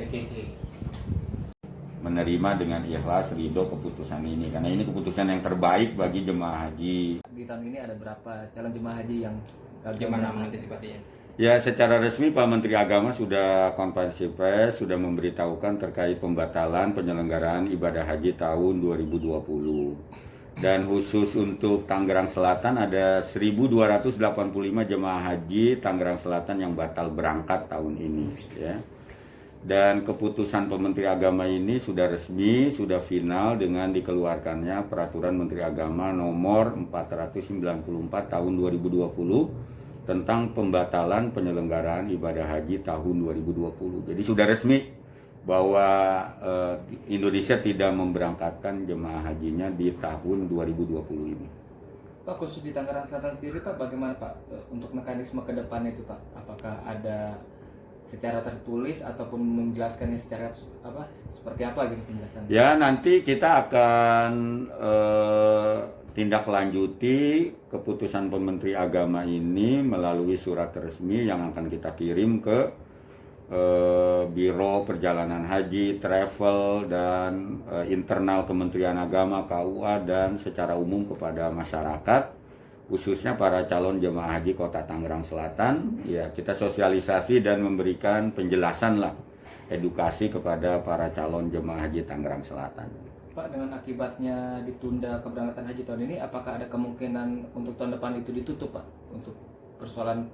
oke. Menerima dengan ikhlas ridho keputusan ini, karena ini keputusan yang terbaik bagi jemaah haji. Di tahun ini ada berapa calon jemaah haji yang gagal? Gimana mengantisipasinya? Ya, secara resmi Pak Menteri Agama sudah konferensi pers, sudah memberitahukan terkait pembatalan penyelenggaraan ibadah haji tahun 2020. Dan khusus untuk Tangerang Selatan ada 1.285 jemaah haji Tangerang Selatan yang batal berangkat tahun ini, ya. Dan keputusan Pak Menteri Agama ini sudah resmi, sudah final dengan dikeluarkannya Peraturan Menteri Agama nomor 494 tahun 2020 tentang pembatalan penyelenggaraan ibadah haji tahun 2020. Jadi sudah resmi bahwa Indonesia tidak memberangkatkan jemaah hajinya di tahun 2020 ini. Pak, khusus di Tangerang Selatan sendiri Pak, bagaimana Pak untuk mekanisme ke depannya itu Pak? Apakah ada secara tertulis ataupun menjelaskannya secara seperti apa gitu penjelasannya? Ya, nanti kita akan tindak lanjuti keputusan Menteri Agama ini melalui surat resmi yang akan kita kirim ke Biro Perjalanan Haji, Travel, dan internal Kementerian Agama, KUA, dan secara umum kepada masyarakat, khususnya para calon jemaah haji Kota Tangerang Selatan. Ya, kita sosialisasi dan memberikan penjelasan lah, edukasi kepada para calon jemaah haji Tangerang Selatan. Pak, dengan akibatnya ditunda keberangkatan haji tahun ini, apakah ada kemungkinan untuk tahun depan itu ditutup Pak untuk persoalan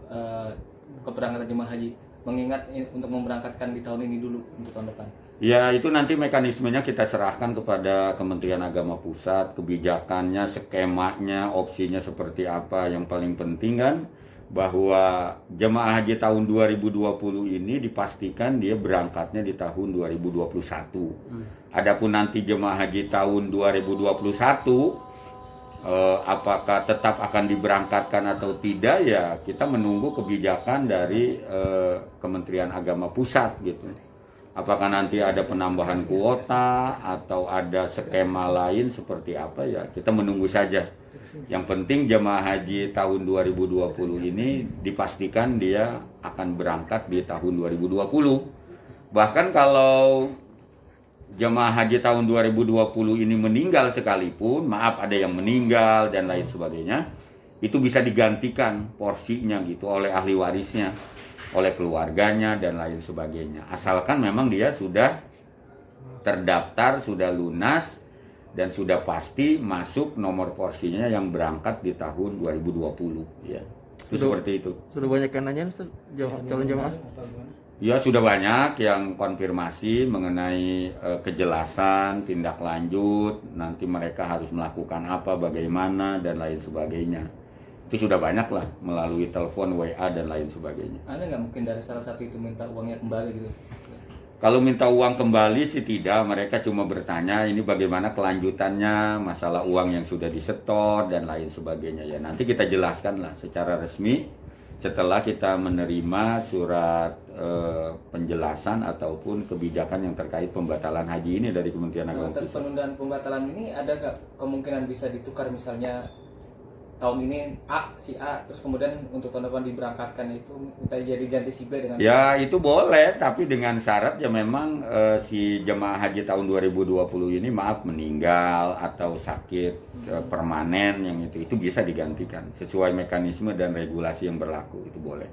keberangkatan jemaah haji? Mengingat untuk memberangkatkan di tahun ini dulu untuk tahun depan. Ya, itu nanti mekanismenya kita serahkan kepada Kementerian Agama Pusat, kebijakannya, skemanya, opsinya seperti apa. Yang paling penting kan bahwa jemaah haji tahun 2020 ini dipastikan dia berangkatnya di tahun 2021. Adapun nanti jemaah haji tahun 2021 apakah tetap akan diberangkatkan atau tidak, ya kita menunggu kebijakan dari Kementerian Agama Pusat gitu. Apakah nanti ada penambahan kuota atau ada skema lain seperti apa, ya kita menunggu saja. Yang penting jemaah haji tahun 2020 ini dipastikan dia akan berangkat di tahun 2020. Bahkan kalau jemaah haji tahun 2020 ini meninggal sekalipun, maaf ada yang meninggal dan lain sebagainya, itu bisa digantikan porsinya gitu oleh ahli warisnya, oleh keluarganya dan lain sebagainya. Asalkan memang dia sudah terdaftar, sudah lunas, dan sudah pasti masuk nomor porsinya yang berangkat di tahun 2020. Ya, itu seperti itu. Sudah banyak yang nanya calon jemaah? Ya, sudah banyak yang konfirmasi mengenai kejelasan, tindak lanjut, nanti mereka harus melakukan apa, bagaimana, dan lain sebagainya. Itu sudah banyak lah, melalui telepon, WA, dan lain sebagainya. Ada nggak mungkin dari salah satu itu minta uangnya kembali gitu? Kalau minta uang kembali sih tidak, mereka cuma bertanya ini bagaimana kelanjutannya, masalah uang yang sudah disetor, dan lain sebagainya. Ya, nanti kita jelaskan lah secara resmi setelah kita menerima surat penjelasan ataupun kebijakan yang terkait pembatalan haji ini dari Kementerian Agama Pusat. Penundaan pembatalan ini ada nggak kemungkinan bisa ditukar, misalnya tahun ini si A, terus kemudian untuk tahun depan diberangkatkan itu minta jadi ganti si B dengan Ya, itu boleh, tapi dengan syarat ya memang si jemaah haji tahun 2020 ini maaf meninggal atau sakit permanen, yang itu bisa digantikan sesuai mekanisme dan regulasi yang berlaku, itu boleh.